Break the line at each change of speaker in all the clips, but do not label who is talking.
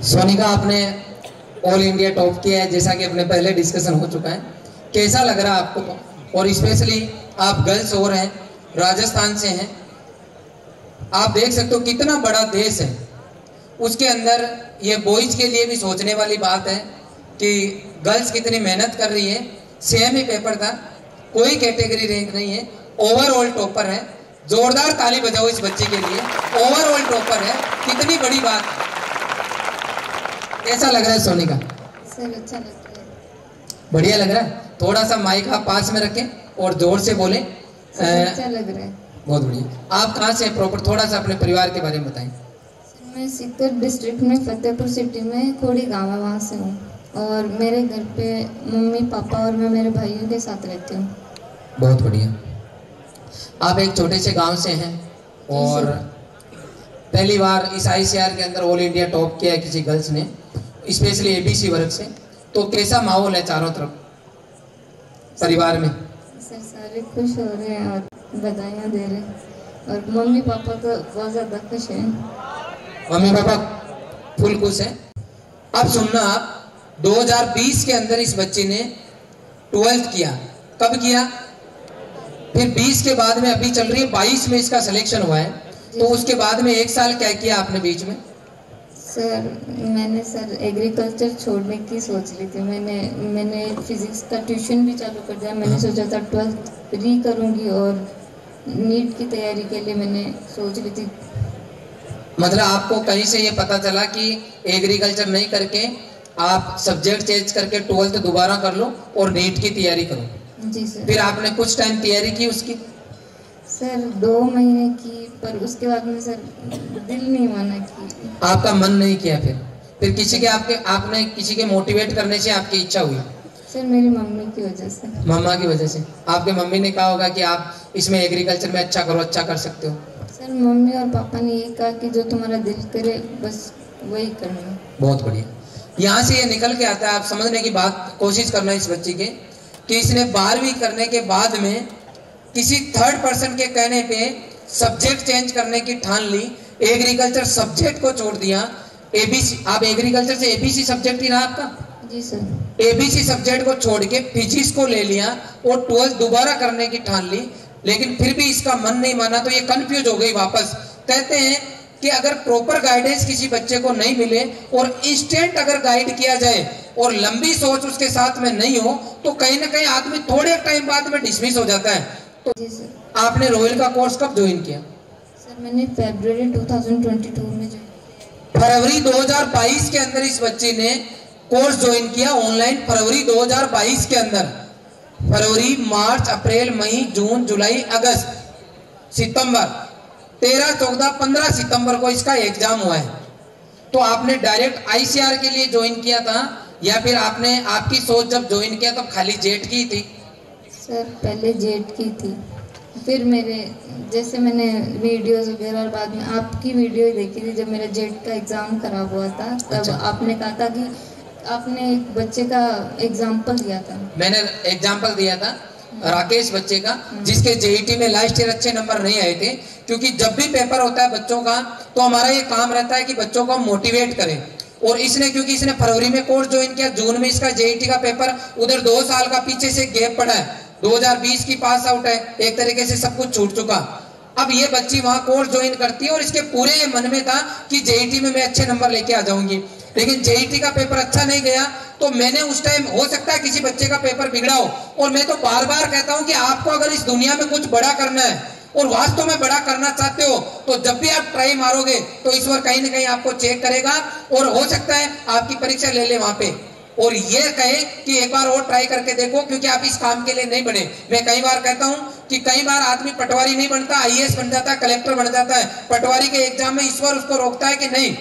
सोनिका, आपने all India top किया है, जैसा कि अपने पहले डिस्कशन हो चुका है। कैसा लग रहा है आपको? और स्पेशली आप गर्ल्स और हैं, राजस्थान से हैं, आप देख सकते हो कितना बड़ा देश है, उसके अंदर ये बॉयज के लिए भी सोचने वाली बात है कि गर्ल्स कितनी मेहनत कर रही है। सेम ही पेपर था, कोई कैटेगरी रैंक नहीं है, ओवरऑल टॉपर है। जोरदार ताली बजाओ इस बच्चे के लिए, ओवरऑल टॉपर है, कितनी बड़ी बात है। कैसा लग रहा है सोनिका?
सर अच्छा लग रहा है।
बढ़िया लग रहा है। थोड़ा सा माइक आप पास में रखें और जोर से बोलें।
अच्छा लग रहा है।
बहुत बढ़िया। आप कहाँ से हैं प्रॉपर? थोड़ा सा अपने परिवार के बारे में बताएं।
सर मैं सीकर डिस्ट्रिक्ट में फतेहपुर सिटी में खोड़ी गाँव है, वहाँ से हूँ। और मेरे घर पे मम्मी पापा और मैं मेरे भाइयों के साथ रहती हूँ।
बहुत बढ़िया। आप एक छोटे से गांव से हैं और पहली बार इस ICAR के अंदर ऑल इंडिया टॉप किया है किसी गर्ल्स ने, स्पेशली ABC वर्ग से। तो कैसा माहौल है चारों तरफ परिवार में?
सर सारे खुश हो रहे हैं और बधाइयाँ दे रहे हैं, और मम्मी पापा तो बहुत ज़्यादा खुश हैं।
मम्मी पापा फुल खुश हैं। अब सुनना, आप 2020 के अंदर इस बच्चे ने 12th किया। कब किया? फिर 20 के बाद में अभी चल रही है 22 में इसका सिलेक्शन हुआ है। तो उसके बाद में एक साल क्या किया आपने बीच में?
सर मैंने एग्रीकल्चर छोड़ने की सोच ली थी। मैंने फिजिक्स का ट्यूशन भी चालू कर दिया। मैंने सोचा था 12th री करूँगी और नीट की तैयारी के लिए मैंने सोच ली थी।
मतलब आपको कहीं से ये पता चला कि एग्रीकल्चर नहीं करके आप सब्जेक्ट चेंज करके 12th दोबारा कर लो और नीट की तैयारी करो।
जी सर।
फिर आपने कुछ टाइम तैयारी की उसकी?
सर 2 महीने की, पर उसके बाद में सर दिल नहीं माना कि
आपका मन नहीं किया। फिर किसी के आपने किसी के मोटिवेट करने से आपकी इच्छा हुई?
सर मेरी मम्मी की वजह से।
मम्मा की वजह से? आपके मम्मी ने कहा होगा कि आप इसमें एग्रीकल्चर में अच्छा करो, अच्छा कर सकते हो।
सर मम्मी और पापा ने ये कहा कि जो तुम्हारा दिल करे बस वही करना।
बहुत बढ़िया। यहाँ से ये निकल के आता है, आप समझने की बात कोशिश करना इस बच्चे के, कि इसने 12वीं करने के बाद में किसी थर्ड पर्सन के कहने पे सब्जेक्ट चेंज करने की ठान ली, एग्रीकल्चर सब्जेक्ट को छोड़ दिया। ABC, आप एग्रीकल्चर से ABC सब्जेक्ट ही रहा आपका?
जी सर।
ABC सब्जेक्ट को छोड़ के फिजिक्स को ले लिया और 12th दोबारा करने की ठान ली, लेकिन फिर भी इसका मन नहीं माना तो ये कंफ्यूज हो गई वापस। कहते हैं कि अगर प्रॉपर गाइडेंस किसी बच्चे को नहीं मिले और इंस्टेंट अगर गाइड किया जाए और लंबी सोच उसके साथ में नहीं हो तो कहीं ना कहीं आदमी थोड़े टाइम बाद में डिसमिस हो जाता है। तो
जी सर।
आपने रॉयल का कोर्स कब ज्वाइन किया?
सर मैंने फरवरी 2022 में ज्वाइन।
फरवरी 2022 के अंदर इस बच्चे ने कोर्स ज्वाइन किया ऑनलाइन। फरवरी 2022 के अंदर, फरवरी, मार्च, अप्रैल, मई, जून, जुलाई, अगस्त, सितंबर, 13, 14, 15 सितंबर को इसका एग्जाम हुआ है। तो आपने डायरेक्ट ICAR के लिए ज्वाइन किया था या फिर आपने, आपकी सोच जब ज्वाइन किया तब खाली जेट की थी?
सर पहले जेट की थी, फिर जैसे मैंने वीडियोस वगैरह और बाद में आपकी वीडियो देखी थी जब मेरा जेट का एग्ज़ाम खराब हुआ था। तब
अच्छा।
आपने कहा था कि आपने एक बच्चे का एग्जाम्पल दिया था।
मैंने एग्जाम्पल दिया था राकेश बच्चे का, जिसके JET में लास्ट ईयर अच्छे नंबर नहीं आए थे। क्योंकि जब भी पेपर होता है बच्चों का तो हमारा ये काम रहता है कि बच्चों को मोटिवेट करें। और क्योंकि इसने फरवरी में कोर्स ज्वाइन किया, जून में इसका JET का पेपर, उधर 2 साल का पीछे से गैप पड़ा है। 2020 की पास आउट है, एक तरीके से सब कुछ छूट चुका। अब ये बच्ची वहां कोर्स ज्वाइन करती है और इसके पूरे मन में था कि JET में मैं अच्छे नंबर लेके आ जाऊंगी। लेकिन JET का पेपर अच्छा नहीं गया तो मैंने उस टाइम, हो सकता है किसी बच्चे का पेपर बिगड़ा हो, और मैं तो बार बार कहता हूं कि आपको अगर इस दुनिया में कुछ बड़ा करना है और वास्तव में बड़ा करना चाहते हो तो जब भी आप ट्राई मारोगे तो ईश्वर कहीं ना कहीं आपको चेक करेगा और हो सकता है आपकी परीक्षा ले ले वहां पे और ये कहे कि एक बार और ट्राई करके देखो, क्योंकि आप इस काम के लिए नहीं बने। मैं कई बार कहता हूं कि कई बार आदमी पटवारी नहीं बनता, IAS बन जाता है, कलेक्टर बन जाता है। पटवारी के एग्जाम में ईश्वर उसको रोकता है कि नहीं,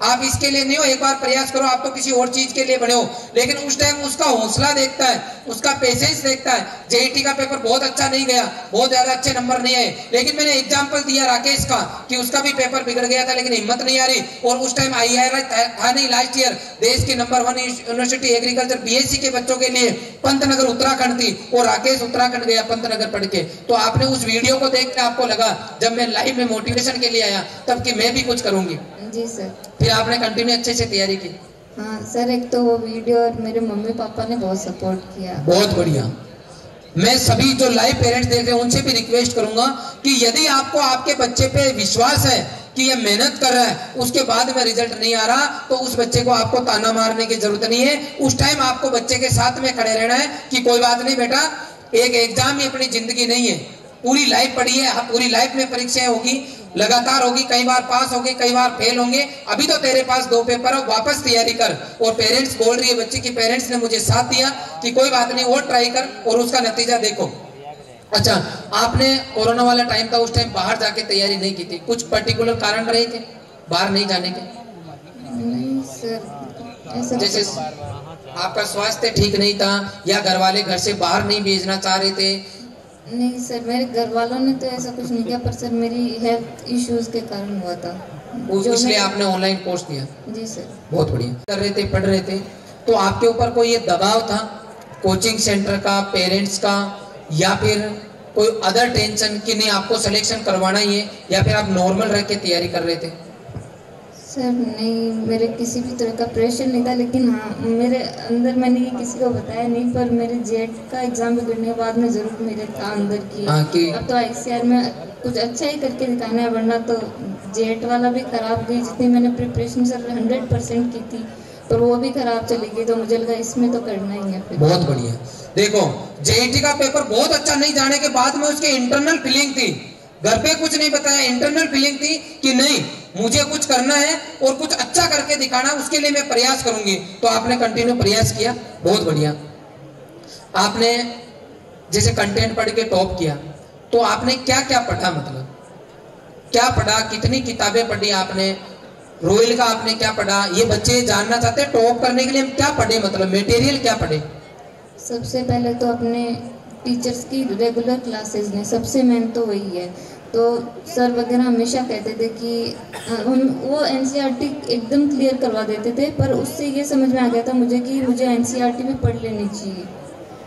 आप इसके लिए नहीं हो, एक बार प्रयास करो, आप तो किसी और चीज के लिए बने हो। लेकिन उस टाइम उसका हौसला देखता है, उसका पेशेंस देखता है। JET का पेपर बहुत अच्छा नहीं गया, बहुत ज्यादा अच्छे नंबर नहीं आए, लेकिन मैंने एग्जाम्पल दिया राकेश का कि उसका भी पेपर बिगड़ गया था लेकिन हिम्मत नहीं आ रही। और उस टाइम IIR था नहीं, लास्ट ईयर देश की नंबर 1 यूनिवर्सिटी एग्रीकल्चर BSc के बच्चों के लिए पंतनगर उत्तराखंड थी और राकेश उत्तराखंड गया पंतनगर पढ़ के। तो आपने उस वीडियो को देख के आपको लगा जब मैं लाइव में मोटिवेशन के लिए आया तब कि मैं भी कुछ करूंगी।
जी सर।
फिर आपने कंटिन्यू अच्छे से तैयारी की?
हाँ सर, एक तो वो वीडियो और मेरे मम्मी पापा ने बहुत सपोर्ट किया।
बहुत बढ़िया। मैं सभी जो लाइव पेरेंट्स देख रहे हैं उनसे भी रिक्वेस्ट करूंगा कि यदि आपको आपके बच्चे पे विश्वास है कि ये मेहनत कर रहा है, उसके बाद में रिजल्ट नहीं आ रहा, तो उस बच्चे को आपको ताना मारने की जरूरत नहीं है। उस टाइम आपको बच्चे के साथ में खड़े रहना है कि कोई बात नहीं बेटा, एक एग्जाम ही अपनी जिंदगी नहीं है, पूरी लाइफ पढ़ी है, पूरी लाइफ में परीक्षाएं होगी, लगातार होगी, कई बार पास होंगे, कई बार फेल होंगे। अभी तो तेरे पास 2 पेपर हो, वापस तैयारी कर। और पेरेंट्स बोल रही है बच्चे की, पेरेंट्स ने मुझे साथ दिया कि कोई बात नहीं, और ट्राई कर और उसका नतीजा देखो। अच्छा, आपने कोरोना वाला टाइम था, उस टाइम बाहर जाके तैयारी नहीं की थी, कुछ पर्टिकुलर कारण रहे थे बाहर नहीं जाने के?
नहीं सर, ऐसा
जैसे आपका स्वास्थ्य ठीक नहीं था या घर वाले घर से बाहर नहीं भेजना चाह रहे थे?
नहीं सर, मेरे घर वालों ने तो ऐसा कुछ नहीं किया, पर सर मेरी हेल्थ इश्यूज के कारण हुआ था,
इसलिए आपने ऑनलाइन कोर्स किया?
जी सर।
बहुत बढ़िया। कर रहे थे, पढ़ रहे थे, तो आपके ऊपर कोई ये दबाव था कोचिंग सेंटर का, पेरेंट्स का, या फिर कोई अदर टेंशन कि नहीं आपको सिलेक्शन करवाना ही है, या फिर आप नॉर्मल रह के तैयारी कर रहे थे?
सर नहीं, मेरे किसी भी तरह का प्रेशर नहीं था, लेकिन हाँ मेरे अंदर, मैंने ये किसी को बताया नहीं, पर मेरे जेट का एग्जाम बिगड़ने के बाद में जरूर मेरे था अंदर की अब तो ICR में कुछ अच्छा ही करके दिखाना है, वरना तो जेट वाला भी खराब गई। जितनी मैंने प्रिपरेशन सर 100% की थी, पर वो भी खराब चली गई, तो मुझे लगा इसमें तो करना ही है फिर।
बहुत बढ़िया। देखो, JET का पेपर बहुत अच्छा नहीं जाने के बाद में उसकी इंटरनल फीलिंग थी, घर पे कुछ नहीं बताया, इंटरनल फीलिंग थी कि नहीं मुझे कुछ करना है और कुछ अच्छा करके दिखाना, उसके लिए मैं प्रयास करूंगी। तो आपने कंटिन्यू प्रयास किया, बहुत बढ़िया। आपने जैसे कंटेंट पढ़ के टॉप किया, तो आपने क्या क्या पढ़ा, मतलब क्या पढ़ा, कितनी किताबें पढ़ी आपने, रोयल का आपने क्या पढ़ा? ये बच्चे जानना चाहते हैं टॉप करने के लिए हम क्या पढ़े, मतलब मटेरियल क्या पढ़े?
सबसे पहले तो अपने टीचर्स की रेगुलर क्लासेस ने, सबसे मेन तो वही है। तो सर वगैरह हमेशा कहते थे कि हम वो NCERT एकदम क्लियर करवा देते थे, पर उससे ये समझ में आ गया था मुझे कि मुझे NCERT भी पढ़ लेनी चाहिए।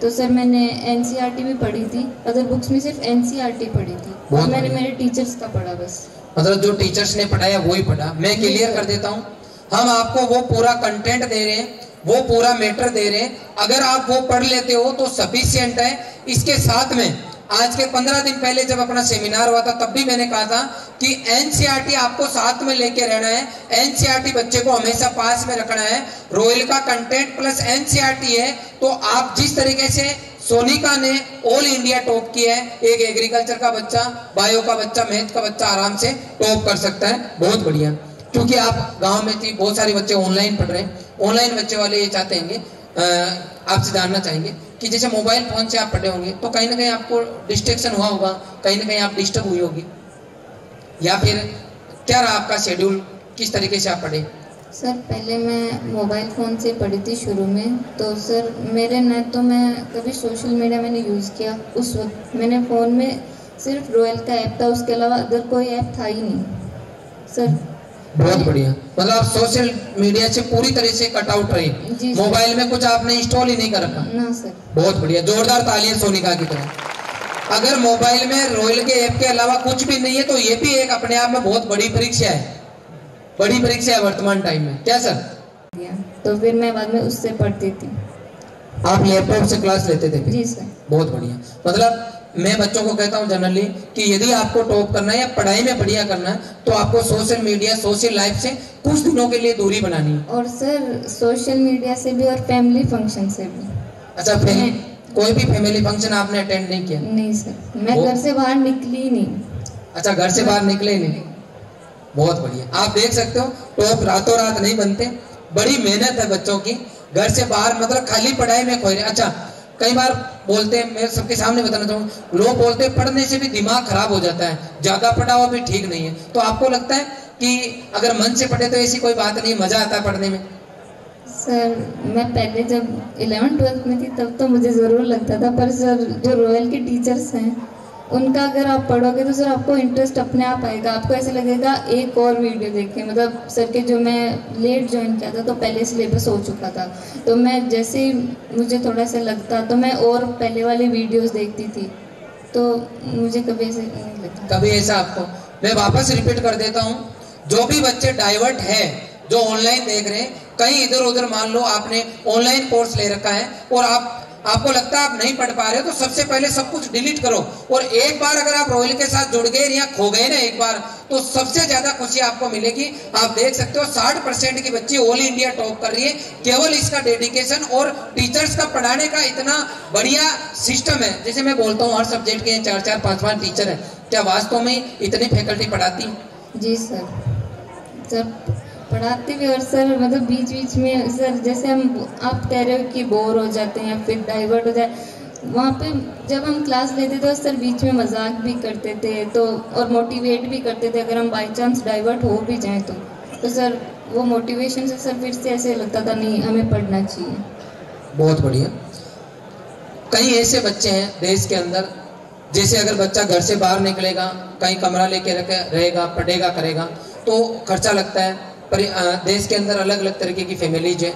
तो सर मैंने NCERT भी पढ़ी थी, अदर बुक्स में सिर्फ NCERT पढ़ी थी, और मैंने मेरे टीचर्स का पढ़ा बस।
मतलब जो टीचर्स ने पढ़ाया वही पढ़ा। मैं क्लियर कर देता हूँ, हम आपको वो पूरा कंटेंट दे रहे हैं, वो पूरा मैटर दे रहे हैं, अगर आप वो पढ़ लेते हो तो सफिशिएंट है। इसके साथ में आज के 15 दिन पहले जब अपना सेमिनार हुआ था, तब भी मैंने कहा था कि NCERT आपको साथ में लेके रहना है, NCERT बच्चे को हमेशा पास में रखना है। रोयल का कंटेंट प्लस NCERT है, तो आप जिस तरीके से सोनिका ने ऑल इंडिया टॉप किया है, एक एग्रीकल्चर का बच्चा, बायो का बच्चा, मैथ का बच्चा आराम से टॉप कर सकता है। बहुत बढ़िया। क्योंकि आप गांव में थी, बहुत सारे बच्चे ऑनलाइन पढ़ रहे हैं, ऑनलाइन बच्चे वाले ये चाहते हैं, आपसे जानना चाहेंगे कि जैसे मोबाइल फोन से आप पढ़े होंगे तो कहीं ना कहीं आपको डिस्ट्रैक्शन हुआ होगा, कहीं ना कहीं आप डिस्टर्ब हुई होगी, या फिर क्या रहा आपका शेड्यूल, किस तरीके से आप पढ़े?
सर पहले मैं मोबाइल फ़ोन से पढ़ी थी शुरू में, तो सर मेरे न तो मैं कभी सोशल मीडिया मैंने यूज़ किया, उस वक्त मैंने फ़ोन में सिर्फ रोयल का ऐप था, उसके अलावा अदर कोई ऐप था ही नहीं सर।
बहुत बढ़िया। मतलब आप सोशल मीडिया से पूरी तरह से कट आउट रहे, मोबाइल में कुछ आपने इंस्टॉल ही नहीं कर रखा?
ना सर। बहुत
बढ़िया, जोरदार तालियां सोनिका की तरह। अगर मोबाइल में रोयल के ऐप के अलावा कुछ भी नहीं है तो ये भी एक अपने आप में बहुत बड़ी परीक्षा है, बड़ी परीक्षा है वर्तमान टाइम में, क्या सर?
तो फिर मैं बाद में उससे पढ़ती थी।
आप लैपटॉप से क्लास लेते थे?
जी सर।
बहुत बढ़िया। मतलब मैं बच्चों को कहता हूँ जनरली कि यदि आपको टॉप करना है या पढ़ाई में बढ़िया करना है तो आपको सोशल मीडिया, सोशल लाइफ से कुछ दिनों के लिए दूरी बनानी है।
और सर सोशल मीडिया से भी और फैमिली फंक्शन से भी।
अच्छा, कोई भी फैमिली फंक्शन आपने अटेंड नहीं किया?
नहीं सर, मैं घर से बाहर निकली ही नहीं।
अच्छा, घर से बाहर निकले ही नहीं। बहुत बढ़िया। आप देख सकते हो टॉप रातों रात नहीं बनते, बड़ी मेहनत है बच्चों की। घर से बाहर मतलब खाली पढ़ाई में खोए। अच्छा, कई बार बोलते हैं, मैं सबके सामने बताना चाहूँ, लोग बोलते हैं पढ़ने से भी दिमाग खराब हो जाता है, ज्यादा पढ़ा हुआ भी ठीक नहीं है। तो आपको लगता है कि अगर मन से पढ़े तो ऐसी कोई बात नहीं, मजा आता है पढ़ने में?
सर मैं पहले जब 11th-12th में थी तब तो मुझे ज़रूर लगता था, पर सर जो रोयल के टीचर्स हैं उनका अगर आप पढ़ोगे तो सर आपको इंटरेस्ट अपने आप आएगा, आपको ऐसे लगेगा एक और वीडियो देखें। मतलब सर के जो मैं लेट ज्वाइन किया था तो पहले सिलेबस हो चुका था, तो मैं जैसे ही मुझे थोड़ा सा लगता तो मैं और पहले वाली वीडियोस देखती थी, तो मुझे कभी ऐसे नहीं लगता।
कभी ऐसा आपको? मैं वापस रिपीट कर देता हूँ, जो भी बच्चे डाइवर्ट है जो ऑनलाइन देख रहे हैं, कहीं इधर उधर मान लो आपने ऑनलाइन कोर्स ले रखा है और आपको लगता है आप नहीं पढ़ पा रहे हो, तो सबसे पहले सब कुछ डिलीट करो। और एक बार अगर आप रॉयल के साथ जुड़ गए या खो गए ना एक बार, तो सबसे ज्यादा खुशी आपको मिलेगी। आप देख सकते हो 60% की बच्ची ऑल इंडिया टॉप कर रही है, केवल इसका डेडिकेशन और टीचर्स का पढ़ाने का इतना बढ़िया सिस्टम है। जैसे मैं बोलता हूँ हर सब्जेक्ट के 4-4, 5-5 टीचर है, क्या वास्तव में इतनी फैकल्टी पढ़ाती?
जी सर, जब पढ़ाते भी, और सर मतलब बीच बीच में सर जैसे आप कह रहे हो कि बोर हो जाते हैं या फिर डाइवर्ट हो जाए, वहाँ पे जब हम क्लास लेते थे तो सर बीच में मजाक भी करते थे, तो और मोटिवेट भी करते थे। अगर हम बाई चांस डाइवर्ट हो भी जाएं तो सर वो मोटिवेशन से सर फिर से ऐसे लगता था नहीं हमें पढ़ना चाहिए। बहुत
बढ़िया। कई ऐसे बच्चे हैं देश के अंदर, जैसे अगर बच्चा घर से बाहर निकलेगा, कहीं कमरा लेके रहेगा, पढ़ेगा करेगा तो खर्चा लगता है। पर देश के अंदर अलग अलग तरीके की फैमिलीज है,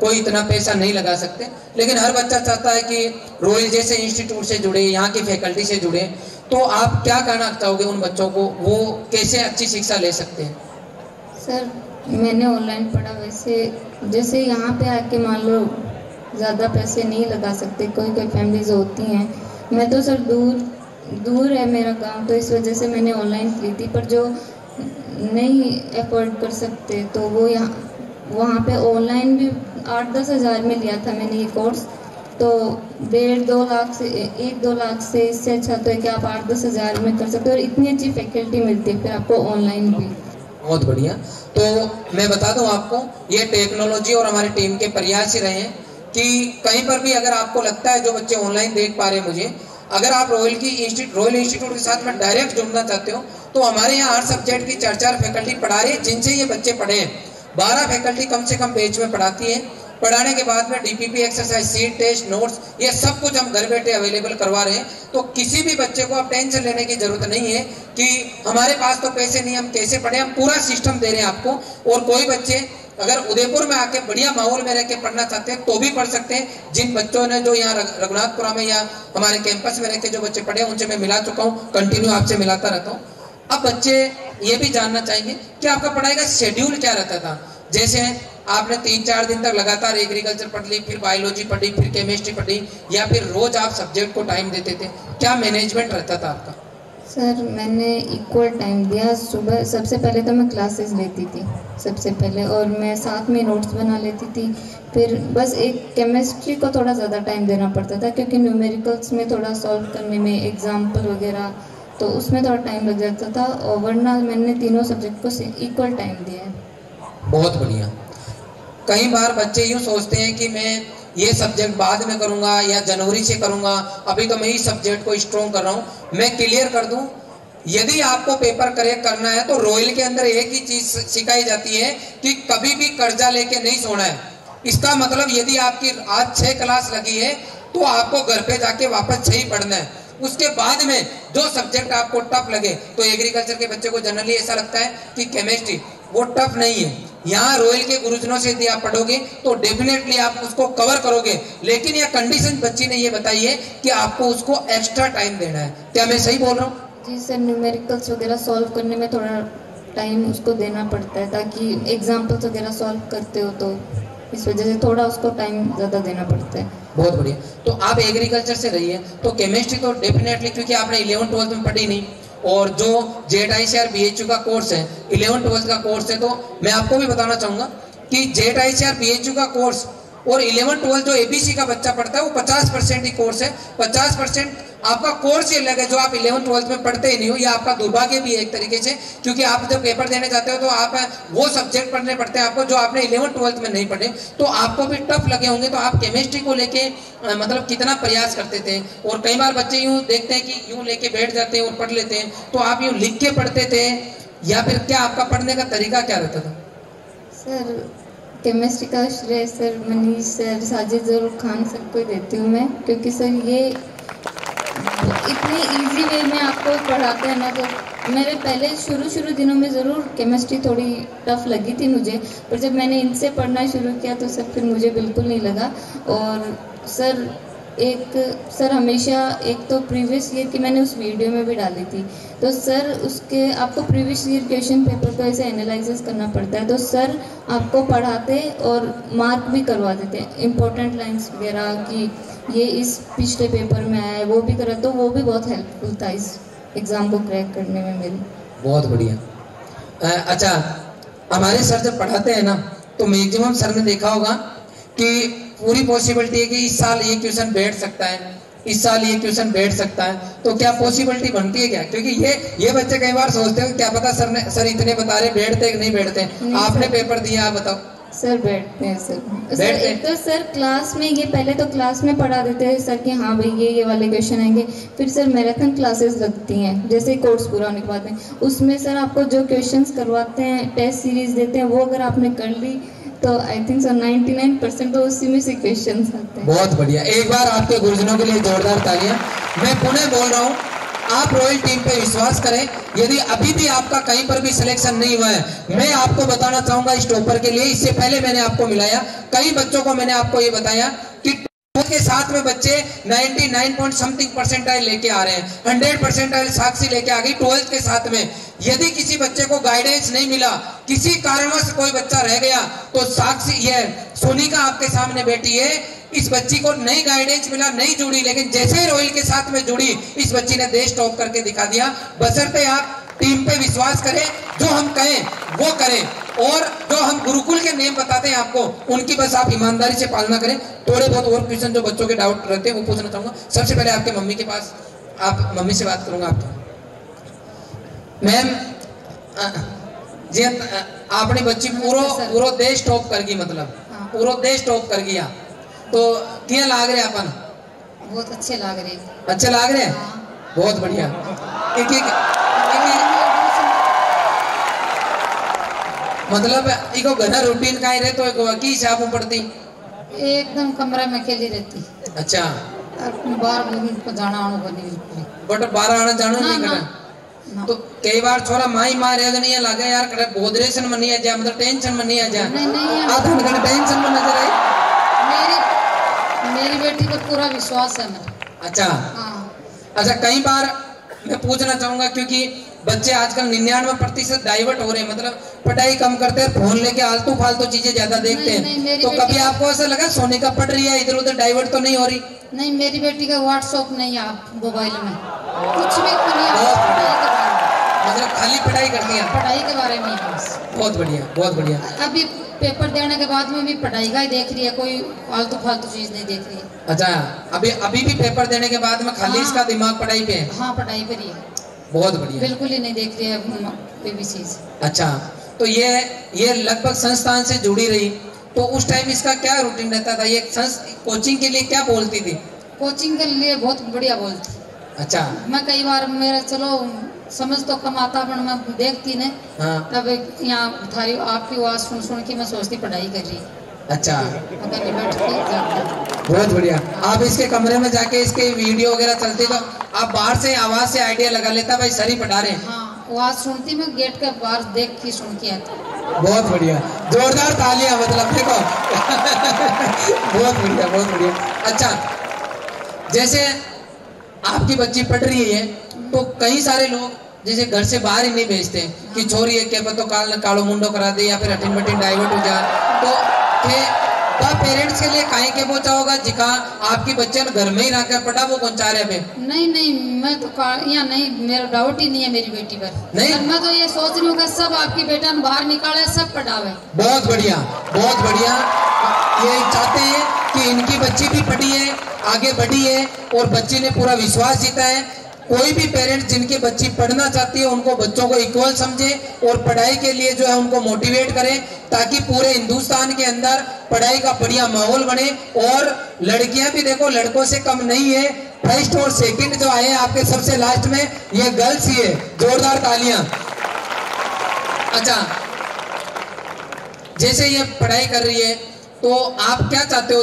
कोई इतना पैसा नहीं लगा सकते, लेकिन हर बच्चा चाहता है कि रॉयल जैसे इंस्टीट्यूट से जुड़े, यहाँ की फैकल्टी से जुड़े। तो आप क्या कहना चाहोगे उन बच्चों को, वो कैसे अच्छी शिक्षा ले सकते हैं?
सर मैंने ऑनलाइन पढ़ा, वैसे जैसे यहाँ पे आके मान लो ज़्यादा पैसे नहीं लगा सकते, कोई कोई फैमिलीज होती हैं। मैं तो सर दूर है मेरा गांव, तो इस वजह से मैंने ऑनलाइन की थी। पर जो नहीं अफोर्ड कर सकते तो वो वहाँ पे ऑनलाइन भी 8-10 हज़ार में लिया था मैंने ये कोर्स, तो 1.5-2 लाख से 1-2 लाख से इससे अच्छा तो है कि आप 8-10 हज़ार में कर सकते हो, और इतनी अच्छी फैकल्टी मिलती है फिर आपको ऑनलाइन भी।
बहुत बढ़िया। तो मैं बता दूं आपको, ये टेक्नोलॉजी और हमारी टीम के प्रयास ही रहे हैं कि कहीं पर भी अगर आपको लगता है जो बच्चे ऑनलाइन देख पा रहे हैं मुझे, अगर आप रॉयल इंस्टीट्यूट के साथ में डायरेक्ट जुड़ना चाहते हो तो हमारे यहाँ 8 सब्जेक्ट की 4-4 फैकल्टी पढ़ा रही है, जिनसे ये बच्चे पढ़े हैं। 12 फैकल्टी कम से कम बैच में पढ़ाती है। पढ़ाने के बाद में DPP exercise, sheet test, notes, ये सब कुछ हम घर बैठे अवेलेबल करवा रहे हैं। तो किसी भी बच्चे को आप टेंशन लेने की जरूरत नहीं है कि हमारे पास तो पैसे नहीं, हम कैसे पढ़े। हम पूरा सिस्टम दे रहे हैं आपको। और कोई बच्चे अगर उदयपुर में आके बढ़िया माहौल में रह के पढ़ना चाहते हैं तो भी पढ़ सकते हैं। जिन बच्चों ने जो यहाँ रघुनाथपुरा में या हमारे कैंपस में रह के जो बच्चे पढ़े उनसे मैं मिला चुका हूँ, कंटिन्यू आपसे मिलाता रहता हूँ। अब बच्चे ये भी जानना चाहेंगे कि आपका पढ़ाई का शेड्यूल क्या रहता था। जैसे आपने 3-4 दिन तक लगातार एग्रीकल्चर पढ़ ली, फिर बायोलॉजी पढ़ी, फिर केमिस्ट्री पढ़ी, या फिर रोज आप सब्जेक्ट को टाइम देते थे, क्या मैनेजमेंट रहता था आपका?
सर मैंने इक्वल टाइम दिया। सुबह सबसे पहले तो मैं क्लासेस लेती थी सबसे पहले, और मैं साथ में नोट्स बना लेती थी। फिर बस एक केमिस्ट्री को थोड़ा ज़्यादा टाइम देना पड़ता था क्योंकि न्यूमेरिकल्स में थोड़ा सॉल्व करने में, एग्जाम्पल वगैरह, तो उसमें थोड़ा टाइम लग जाता था। और वरना मैंने तीनों सब्जेक्ट को इक्वल टाइम दिया है।
बहुत बढ़िया। कई बार बच्चे यूँ सोचते हैं कि मैं ये सब्जेक्ट बाद में करूंगा या जनवरी से करूंगा, अभी तो मैं इस सब्जेक्ट को स्ट्रॉन्ग कर रहा हूं। मैं क्लियर कर दूं, यदि आपको पेपर करेक्ट करना है तो रॉयल के अंदर एक ही चीज सिखाई जाती है कि कभी भी कर्जा लेके नहीं सोना है। इसका मतलब यदि आपकी आज 6 क्लास लगी है तो आपको घर पे जाके वापस 6 ही पढ़ना है। उसके बाद में जो सब्जेक्ट आपको टफ लगे, तो एग्रीकल्चर के बच्चे को जनरली ऐसा लगता है कि केमिस्ट्री वो टफ नहीं है। यहाँ रॉयल के गुरुजनों से यदि आप पढ़ोगे तो डेफिनेटली आप उसको कवर करोगे, लेकिन यह कंडीशन बच्ची ने ये बताई है कि आपको उसको एक्स्ट्रा टाइम देना है। क्या मैं सही बोल रहा हूँ?
जी सर, न्यूमेरिकल्स वगैरह सॉल्व करने में थोड़ा टाइम उसको देना पड़ता है, ताकि एग्जाम्पल्स वगैरह सॉल्व करते हो तो इस वजह से थोड़ा उसको टाइम ज़्यादा देना पड़ता है।
बहुत बढ़िया। तो आप एग्रीकल्चर से रही है तो केमिस्ट्री तो डेफिनेटली, क्योंकि आपने 11th-12th में पढ़ी नहीं, और जो JICR BHU का कोर्स है 11th-12th का कोर्स है, तो मैं आपको भी बताना चाहूँगा कि JICR BHU का कोर्स और 11th-12th जो ABC का बच्चा पढ़ता है वो 50% ही कोर्स है। 50% आपका कोर्स ही अलग है जो आप 11th-12th में पढ़ते ही नहीं हो। ये आपका दुर्भाग्य भी है एक तरीके से, क्योंकि आप जब पेपर देने जाते हो तो आप वो सब्जेक्ट पढ़ने पड़ते हैं आपको जो आपने 11th-12th में नहीं पढ़े। तो आपको भी टफ लगे होंगे। तो आप केमिस्ट्री को लेके मतलब कितना प्रयास करते थे? और कई बार बच्चे यूँ देखते हैं कि यूँ लेके बैठ जाते हैं और पढ़ लेते हैं, तो आप यूँ लिख के पढ़ते थे या फिर क्या आपका पढ़ने का तरीका क्या रहता था?
सर केमिस्ट्री का श्रेय सर मनीष सर, साजिद जरूर खान सर को देती हूँ मैं, क्योंकि सर ये इतने इजी वे में आपको पढ़ाते हैं ना। तो मेरे पहले शुरू दिनों में ज़रूर केमिस्ट्री थोड़ी टफ लगी थी मुझे, पर जब मैंने इनसे पढ़ना शुरू किया तो सर फिर मुझे बिल्कुल नहीं लगा। और सर एक सर हमेशा, एक तो प्रीवियस ईयर की मैंने उस वीडियो में भी डाली थी, तो सर उसके आपको प्रीवियस ईयर क्वेश्चन पेपर को ऐसे एनालिसिस करना पड़ता है, तो सर आपको पढ़ाते और मार्क भी करवा देते, इम्पोर्टेंट लाइंस वगैरह कि ये इस पिछले पेपर में आया है, वो भी करा, तो वो भी बहुत हेल्पफुल था इस एग्ज़ाम को क्रैक करने में मेरी।
बहुत बढ़िया। अच्छा, हमारे सर जब पढ़ाते हैं ना तो मैक्सिमम सर ने देखा होगा कि पूरी पॉसिबिलिटी है कि इस साल ये क्वेश्चन बैठ सकता है, इस साल ये क्वेश्चन बैठ सकता है, तो क्या पॉसिबिलिटी बनती है क्या? क्योंकि ये बच्चे कई बार सोचते हैं क्या पता सर इतने बता रहे बैठते कि नहीं बैठते। आपने पेपर दिया, आप बताओ।
सर बैठते हैं सर एक तो सर क्लास में, ये पहले तो क्लास में पढ़ा देते हैं सर कि हाँ भाई ये वाले क्वेश्चन आएंगे, फिर सर मैराथन क्लासेस लगती हैं जैसे कोर्स पूरा होने के बाद में, उसमें सर आपको जो क्वेश्चंस करवाते हैं, टेस्ट सीरीज देते हैं, वो अगर आपने कर ली तो आई थिंक सर 99% तो उसी में से क्वेश्चंस आते हैं।
बहुत बढ़िया, एक बार आपके गुरुजनों के लिए जोरदार तालियां। मैं पुनः बोल रहा हूँ, आप रॉयल टीम पे विश्वास करें। यदि अभी भी आपका कहीं पर भी सिलेक्शन नहीं हुआ है, मैं आपको बताना चाहूंगा इस टॉपर के लिए, इससे पहले मैंने आपको मिलाया कई बच्चों को, मैंने आपको ये बताया कि के साथ में बच्चे 99 पॉइंट समथिंग परसेंटाइल लेके आ रहे हैं, 100 परसेंटाइल साक्षी लेके आ गई 12th के साथ में। यदि किसी बच्चे को गाइडेंस नहीं मिला, किसी कारणवश कोई बच्चा रह गया, तो साक्षी ये सोनिका आपके सामने बैठी है, इस बच्ची को नई गाइडेंस मिला, नहीं जुड़ी, लेकिन जैसे ही रॉयल के साथ में जुड़ी, इस बच्ची ने देश टॉप करके दिखा दिया। बशर्ते आप टीम पे विश्वास करें, जो हम कहें वो करें, और जो हम गुरुकुल के नेम बताते हैं आपको, उनकी बस आप ईमानदारी से पालना करें। थोड़े बहुत और क्वेश्चन जो बच्चों के डाउट रहते हैं वो पूछना चाहूंगा। सबसे पहले आपके मम्मी के पास, आप मम्मी से बात करूंगा आपकी। मैम जी, आपने बच्ची पूरा देश टॉप कर गई, मतलब पूरा देश टॉप कर गया, तो क्या लाग रहे अपन?
बहुत अच्छे लाग रहे।
अच्छे लाग रहे हैं, बहुत बढ़िया। मतलब इको घना रूटीन का ही रहे तो एक की हिसाब में पड़ती,
एकदम कमरा में अकेली रहती।
अच्छा,
बाहर को जाना आना बनी,
बट बाहर आना जाना नहीं करना। तो कई बार छोरा माई मारे नहीं लगे यार, करे बोधरेशन में नहीं आ जा, मतलब टेंशन में नहीं आ जा, आप टेंशन में नजर आई।
मेरी बेटी पर पूरा विश्वास है मैं।
अच्छा, अच्छा, कई बार मैं पूछना चाहूंगा, क्योंकि बच्चे आजकल 99% डाइवर्ट हो रहे हैं, मतलब पढ़ाई कम करते हैं, फोन लेके आलतू फालतू चीजें ज्यादा देखते हैं, तो कभी आपको ऐसा लगा सोनिका पढ़ रही है, इधर उधर डाइवर्ट तो नहीं हो रही?
नहीं, मेरी बेटी का व्हाट्सएप नहीं है मोबाइल में, कुछ भी नहीं,
मतलब खाली पढ़ाई करती है,
पढ़ाई के बारे में।
बहुत बढ़िया, बहुत बढ़िया।
अभी पेपर देने के बाद में भी पढ़ाई का ही देख रही है, कोई आलतू फालतू चीज नहीं देख रही है।
अच्छा, अभी भी पेपर देने के बाद में खाली इसका दिमाग पढ़ाई पे है?
हाँ, पढ़ाई पर ही है, बहुत बढ़िया, बिल्कुल ही नहीं देख रही है कोई भी चीज।
अच्छा, तो ये लगभग संस्थान से जुड़ी रही, तो उस टाइम इसका क्या रूटीन रहता था? ये कोचिंग के लिए क्या बोलती थी?
कोचिंग के लिए बहुत बढ़िया बोलती।
अच्छा, मैं
कई बार मेरा चलो समझ तो कम आता, पर मैं देखती ने, हाँ। तब यहाँ थारी आपकी आवाज सुन के मैं सोचती पढ़ाई कर रही।
अच्छा, बहुत बढ़िया। आप इसके कमरे में जाके इसके वीडियो वगैरह चलती, तो आप बाहर से आवाज से आइडिया लगा लेता भाई सर ही पढ़ा रहे हैं?
हाँ, आवाज सुनती, मैं गेट के बाहर देख के सुन के आती।
बहुत बढ़िया, जोरदार तालियां, मतलब देखो बहुत बढ़िया, बहुत बढ़िया। अच्छा, जैसे आपकी बच्ची पढ़ रही है, तो कई सारे लोग जैसे घर से बाहर ही नहीं भेजते कि छोरी है क्या पता कालो मुंडो करा दे या फिर हटिन बटिन डाइवर्ट हो जाए, तो पेरेंट्स के लिए काहे के वो चाहोगा जिका आपकी बच्चे ने घर में ही रहकर पढ़ा, वो कौन चाह रहे पे? नहीं, मैं तो यहाँ नहीं, मेरा डाउट ही नहीं है मेरी बेटी पर। नहीं, मैं तो ये सोच रही हूँ कि सब आपकी बेटा ने बाहर निकाले, सब पढ़ावे। बहुत बढ़िया, बहुत बढ़िया। ये चाहते हैं कि इनकी बच्ची भी पढ़ी है, आगे बढ़ी है, और बच्ची ने पूरा विश्वास जीता है। कोई भी पेरेंट्स जिनकी बच्ची पढ़ना चाहती है, उनको बच्चों को इक्वल समझे और पढ़ाई के लिए जो है उनको मोटिवेट करें, ताकि पूरे हिंदुस्तान के अंदर पढ़ाई का बढ़िया माहौल बने। और लड़कियां भी देखो लड़कों से कम नहीं है, फर्स्ट और सेकंड जो आए आपके सबसे लास्ट में, ये गर्ल्स ही है। जोरदार तालियां। अच्छा, जैसे ये पढ़ाई कर रही है, तो आप क्या चाहते हो,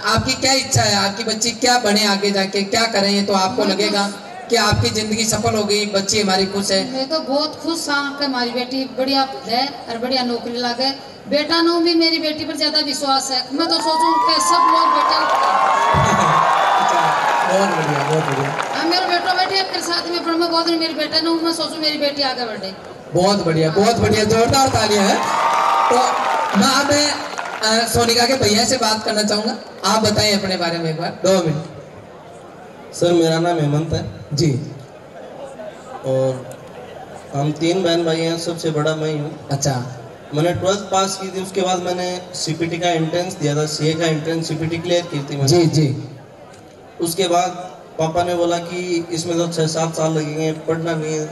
आपकी क्या इच्छा है, आपकी बच्ची क्या बने आगे जाके, क्या करें, तो आपको लगेगा कि आपकी जिंदगी सफल हो गई, बच्ची हमारी खुश है? मैं तो बहुत खुश हाँ कि हमारी बेटी बढ़िया है और बढ़िया नौकरी लगे। बेटा भी मेरी बेटी पर ज्यादा विश्वास है, मैं तो सोचूं कि सब लोग बेटा बहुत बढ़िया, बहुत बढ़िया।
अब मेरा बेटा बैठे है मेरे साथ में, पर मैं बहुत मेरी बेटा ना, मैं सोचूं मेरी बेटी आगे बढ़े।
बहुत बढ़िया, बहुत बढ़िया, जोरदार तालियां हैं। तो मैं अब सोनिका के भैया से बात करना चाहूंगा। आप बताएं अपने बारे में एक बार, 2 मिनट।
सर मेरा नाम हेमंत है
जी।
और हम 3 बहन भाई हैं, सबसे बड़ा मैं ही हूँ।
अच्छा।
मैंने 12th पास की थी, उसके बाद मैंने सीपीटी का एंट्रेंस दिया था, सीए का एंट्रेंस सीपीटी क्लियर की थी मैंने।
जी जी।
उसके बाद पापा ने बोला कि इसमें तो 6-7 साल लगेंगे, पढ़ना नहीं है,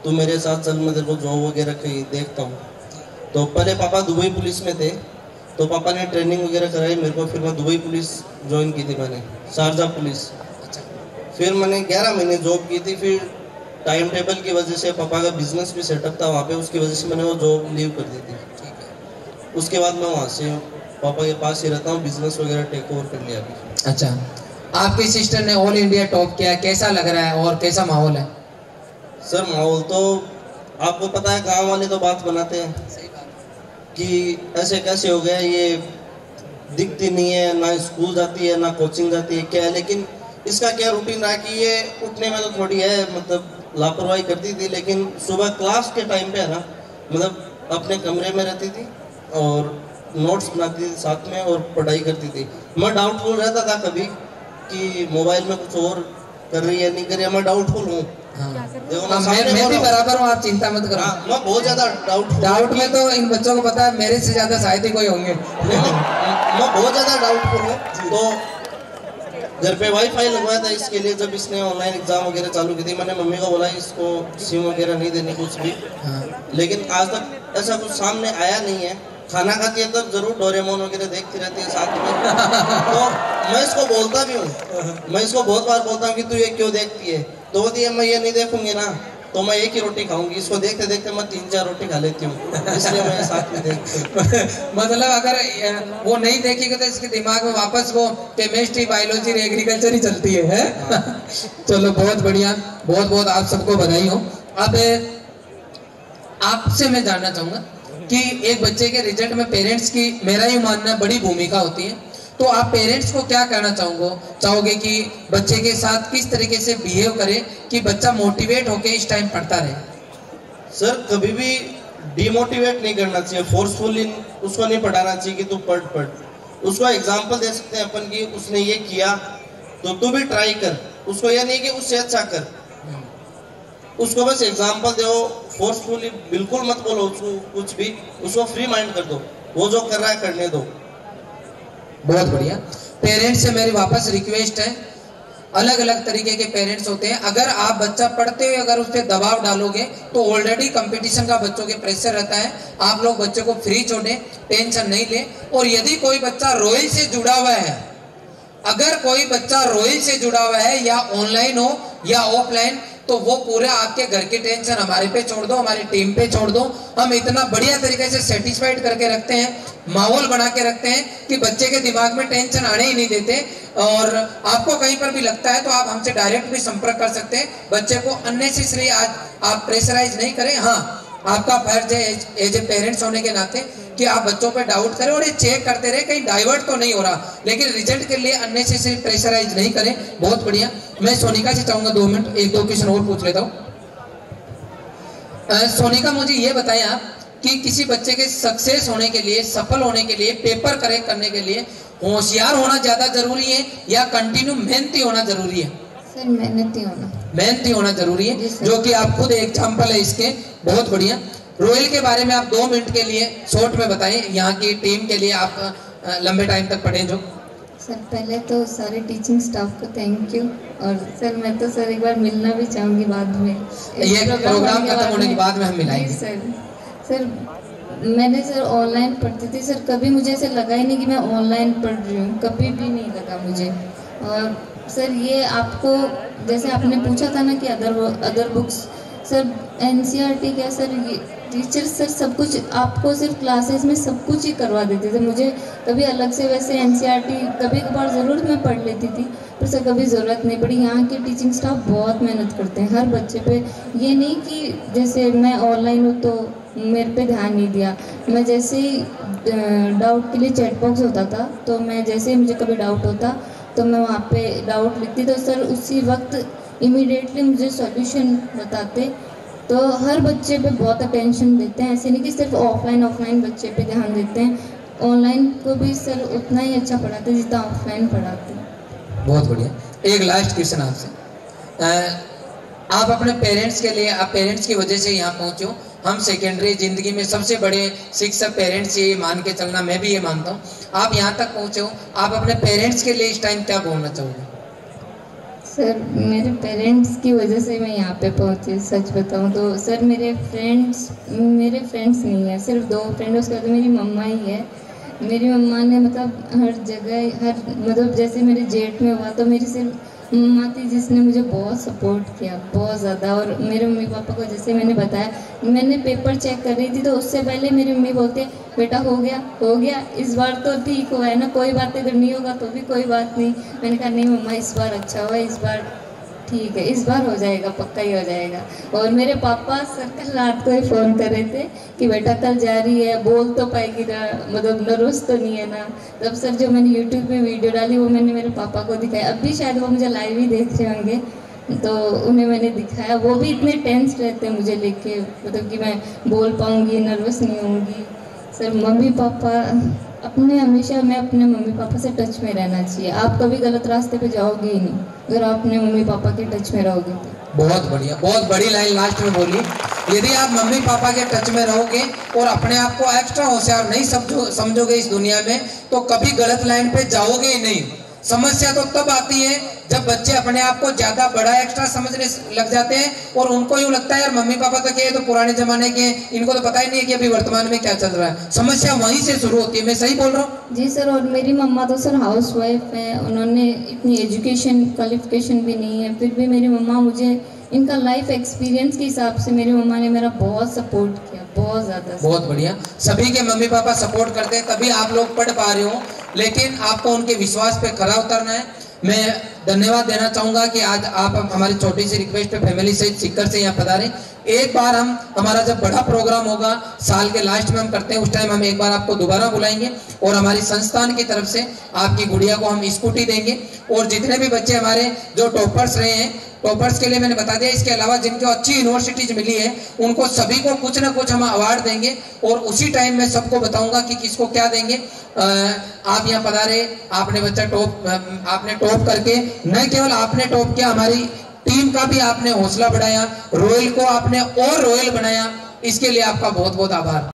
तो मेरे साथ चल, मैं तेरे को जॉब वगैरह कहीं देखता हूँ। तो पहले पापा दुबई पुलिस में थे, तो पापा ने ट्रेनिंग वगैरह कराई मेरे को, फिर मैं दुबई पुलिस ज्वाइन की थी मैंने, शारजा पुलिस। फिर मैंने 11 महीने जॉब की थी। फिर टाइम टेबल की वजह से, पापा का बिजनेस भी सेटअप था वहाँ पे, उसकी वजह से मैंने वो जॉब लीव कर दी थी। उसके बाद मैं वहाँ से पापा के पास ही रहता हूँ, बिजनेस वगैरह टेक ओवर कर लिया अभी।
अच्छा, आपकी सिस्टर ने ऑल इंडिया टॉप किया, कैसा लग रहा है और कैसा माहौल है?
सर माहौल तो आपको पता है, गांव वाले तो बात बनाते हैं कि ऐसे कैसे हो गया, ये दिखती नहीं है, ना स्कूल जाती है ना कोचिंग जाती है, क्या है। लेकिन इसका क्या रूटीन रहा कि ये उठने में तो थोड़ी है, मतलब लापरवाही करती थी, लेकिन सुबह क्लास के टाइम पे है ना, मतलब अपने कमरे में रहती थी और नोट्स बनाती थी साथ में और पढ़ाई करती थी। मैं डाउटफुल रहता था कभी कि मोबाइल में कुछ और कर रही है नहीं कर रही है, मैं डाउटफुल हूँ। देखो
मैं भी बराबर हूँ, आप चिंता मत करो।
मैं बहुत ज्यादा
डाउट में तो इन बच्चों को पता है, मेरे से ज्यादा शायद ही कोई होंगे।
मैं बहुत ज्यादा डाउटफुल हूँ। तो घर पे वाईफाई लगवाया था इसके लिए, जब इसने ऑनलाइन एग्जाम वगैरह चालू की थी, मैंने मम्मी को बोला इसको सिम वगैरह नहीं देनी कुछ भी। लेकिन आज तक ऐसा कुछ सामने आया नहीं है। खाना खाती है तब जरूर डोरेमोन वगैरह देखती रहती है साथ में। तो मैं इसको बोलता भी हूँ, मैं इसको बहुत बार बोलता हूँ कि तू ये क्यों देखती है, तो बोलती है मैं ये नहीं देखूंगी ना तो मैं एक ही रोटी खाऊंगी। इसको देखते देखते मैं 3-4 रोटी खा लेती हूँ, इसलिए मैं साथ में देखती हूँ।
मतलब अगर वो नहीं देखेगा तो इसके दिमाग में वापस वो केमिस्ट्री, बायोलॉजी, एग्रीकल्चर ही चलती है? चलो बहुत बढ़िया, बहुत बहुत आप सबको बधाई हो। अब आपसे मैं जानना चाहूंगा कि एक बच्चे के रिजल्ट में पेरेंट्स की, मेरा ही मानना, बड़ी भूमिका होती है। तो आप पेरेंट्स को क्या कहना चाहोगे कि बच्चे के साथ किस तरीके से बिहेव करें कि बच्चा मोटिवेट होके इस टाइम पढ़ता रहे?
सर कभी भी डिमोटिवेट नहीं करना चाहिए, फोर्सफुली उसको नहीं पढ़ाना चाहिए कि तू पढ़। उसको एग्जांपल दे सकते हैं अपन की, उसने ये किया तो तू भी ट्राई कर। उसको ये नहीं कि उससे अच्छा कर, उसको बस एग्जांपल दो। फोर्सफुली बिल्कुल मत बोलो उसको कुछ भी, उसको फ्री माइंड कर दो, वो जो कर रहा है करने दो।
बहुत बढ़िया। पेरेंट्स से मेरी वापस रिक्वेस्ट है, अलग अलग तरीके के पेरेंट्स होते हैं। अगर आप बच्चा पढ़ते हुए अगर उस पर दबाव डालोगे तो ऑलरेडी कंपटीशन का बच्चों के प्रेशर रहता है। आप लोग बच्चे को फ्री छोड़ें, टेंशन नहीं ले। और यदि कोई बच्चा रॉयल से जुड़ा हुआ है, अगर कोई बच्चा रॉयल से जुड़ा हुआ है, या ऑनलाइन हो या ऑफलाइन, तो वो पूरे आपके घर की टेंशन हमारे पे छोड़ दो, हमारी टीम पे छोड़ दो। हम इतना बढ़िया तरीके से सेटिस्फाइड करके रखते हैं, माहौल बना के रखते हैं कि बच्चे के दिमाग में टेंशन आने ही नहीं देते। और आपको कहीं पर भी लगता है तो आप हमसे डायरेक्ट भी संपर्क कर सकते हैं। बच्चे को अननेसेसरी आज आप प्रेशराइज नहीं करें। हाँ, आपका फर्ज है एज ए पेरेंट्स होने के नाते कि आप बच्चों पे डाउट करें और ये चेक करते रहे कहीं डाइवर्ट तो नहीं हो रहा, लेकिन रिजल्ट के लिए अननेसेसरी प्रेशराइज नहीं करें। बहुत बढ़िया। मैं सोनिका से चाहूंगा 2 मिनट, 1-2 क्वेश्चन और पूछ लेता हूँ। सोनिका, मुझे ये बताएं आप कि किसी बच्चे के सक्सेस होने के लिए, सफल होने के लिए, पेपर करेक्ट करने के लिए होशियार होना ज्यादा जरूरी है या कंटिन्यू मेहनती होना जरूरी है?
सर
मेहनती होना जरूरी है, जो कि आप खुद एग्जाम्पल है इसके। बहुत बढ़िया। रोयल के बारे में आप 2 मिनट के लिए शॉर्ट में बताएं, यहाँ की टीम के लिए आप लंबे टाइम तक पढ़े जो।
सर पहले तो सारे टीचिंग स्टाफ को थैंक यू। और सर मैं तो सर एक बार मिलना भी चाहूँगी बाद में,
ये प्रोग्राम खत्म होने के बाद में हम मिलाएंगे।
सर मैंने सर ऑनलाइन पढ़ती थी सर, कभी मुझे ऐसे लगा ही नहीं कि मैं ऑनलाइन पढ़ रही हूँ, कभी भी नहीं लगा मुझे। और सर ये आपको, जैसे आपने पूछा था ना कि अदर बुक्स, सर एनसीईआरटी क्या सर, ये टीचर सर सब कुछ आपको सिर्फ क्लासेस में सब कुछ ही करवा देते थे। मुझे कभी अलग से वैसे एनसीईआरटी कभी कभार ज़रूरत मैं पढ़ लेती थी, पर सर कभी ज़रूरत नहीं पड़ी। यहाँ के टीचिंग स्टाफ बहुत मेहनत करते हैं हर बच्चे पे। ये नहीं कि जैसे मैं ऑनलाइन हूँ तो मेरे पे ध्यान नहीं दिया। मैं जैसे ही डाउट के लिए चैट बॉक्स होता था, तो मैं जैसे ही मुझे कभी डाउट होता तो मैं वहाँ पे डाउट लिखती तो सर उसी वक्त इमीडिएटली मुझे सॉल्यूशन बताते। तो हर बच्चे पे बहुत अटेंशन देते हैं, ऐसे नहीं कि सिर्फ ऑफलाइन बच्चे पे ध्यान देते हैं, ऑनलाइन को भी सर उतना ही अच्छा पढ़ाते जितना ऑफलाइन पढ़ाते हैं।
बहुत बढ़िया। एक लास्ट क्वेश्चन आपसे, आप अपने पेरेंट्स के लिए, आप पेरेंट्स की वजह से यहाँ पहुँचे हो। हम सेकेंडरी जिंदगी में सबसे बड़े शिक्षक पेरेंट्स, ये मान के चलना, मैं भी ये मानता हूँ। आप यहाँ तक पहुँचे हो, आप अपने पेरेंट्स के लिए इस टाइम क्या बोलना चाहोगे?
सर मेरे पेरेंट्स की वजह से मैं यहाँ पे पहुँची, सच बताऊँ तो। सर मेरे फ्रेंड्स नहीं है, सिर्फ 2 फ्रेंड, उसके बाद मेरी मम्मा ही है। मेरी मम्मा ने मतलब हर जगह, मतलब जैसे मेरे जेठ में हुआ तो मेरी सिर्फ मम्मा थी जिसने मुझे बहुत सपोर्ट किया, बहुत ज़्यादा। और मेरे मम्मी पापा को जैसे मैंने बताया, मैंने पेपर चेक कर रही थी तो उससे पहले मेरी मम्मी बोलते बेटा हो गया, इस बार तो ठीक हुआ है ना, कोई बात अगर नहीं होगा तो भी कोई बात नहीं। मैंने कहा नहीं मम्मा इस बार अच्छा हुआ, इस बार ठीक है, इस बार हो जाएगा, पक्का ही हो जाएगा। और मेरे पापा सर कल रात को ही फ़ोन कर रहे थे कि बेटा कल जा रही है, बोल तो पाएगी ना, मतलब नर्वस तो नहीं है ना। तब सर जो मैंने यूट्यूब पे वीडियो डाली वो मैंने मेरे पापा को दिखाया, अब भी शायद वो मुझे लाइव ही देख रहे होंगे, तो उन्हें मैंने दिखाया। वो भी इतने टेंस रहते हैं मुझे लेके, मतलब कि मैं बोल पाऊँगी, नर्वस नहीं होंगी। सर मम्मी पापा हमेशा मैं अपने मम्मी पापा से टच में रहना चाहिए। आप कभी गलत रास्ते पे जाओगे ही नहीं अगर आप अपने मम्मी पापा के टच में रहोगे तो।
बहुत बढ़िया, बहुत बड़ी लाइन लास्ट में बोली। यदि आप मम्मी पापा के टच में रहोगे और अपने आप को एक्स्ट्रा होशियार नहीं समझोगे इस दुनिया में, तो कभी गलत लाइन पे जाओगे ही नहीं। समस्या तो तब आती है जब बच्चे अपने आप को ज्यादा बड़ा एक्स्ट्रा समझने लग जाते हैं और उनको यूं लगता है यार मम्मी पापा तो क्या है, तो पुराने जमाने के, इनको तो पता ही नहीं है कि अभी वर्तमान में क्या चल रहा है। समस्या वहीं से शुरू होती है। मैं सही बोल रहा हूँ?
जी सर। और मेरी मम्मा तो सर हाउस वाइफ है, उन्होंने इतनी एजुकेशन क्वालिफिकेशन भी नहीं है, फिर भी मेरी मम्मा मुझे इनका लाइफ एक्सपीरियंस के हिसाब से मेरी मम्मा ने मेरा बहुत सपोर्ट किया, बहुत ज़्यादा।
बहुत बढ़िया। सभी के मम्मी पापा सपोर्ट करते हैं तभी आप लोग पढ़ पा रहे हो, लेकिन आपको उनके विश्वास पे खरा उतरना है। मैं धन्यवाद देना चाहूँगा कि आज आप हमारी छोटी सी रिक्वेस्ट पे फैमिली सहित सीकर से यहाँ पधारे। एक बार हमारा जब बड़ा प्रोग्राम होगा साल के लास्ट में हम करते हैं, उस टाइम हम एक बार आपको दोबारा बुलाएंगे और हमारी संस्थान की तरफ से आपकी गुड़िया को हम स्कूटी देंगे। और जितने भी बच्चे हमारे जो टॉपर्स रहे हैं, टॉपर्स के लिए मैंने बता दिया, इसके अलावा जिनको अच्छी यूनिवर्सिटीज मिली है उनको सभी को कुछ ना कुछ हम अवार्ड देंगे और उसी टाइम में सबको बताऊंगा कि किसको क्या देंगे। आप यहाँ पधारे, आपने बच्चा आपने टॉप करके, न केवल आपने टॉप किया, हमारी टीम का भी आपने हौसला बढ़ाया, रॉयल को आपने और रॉयल बनाया, इसके लिए आपका बहुत बहुत आभार।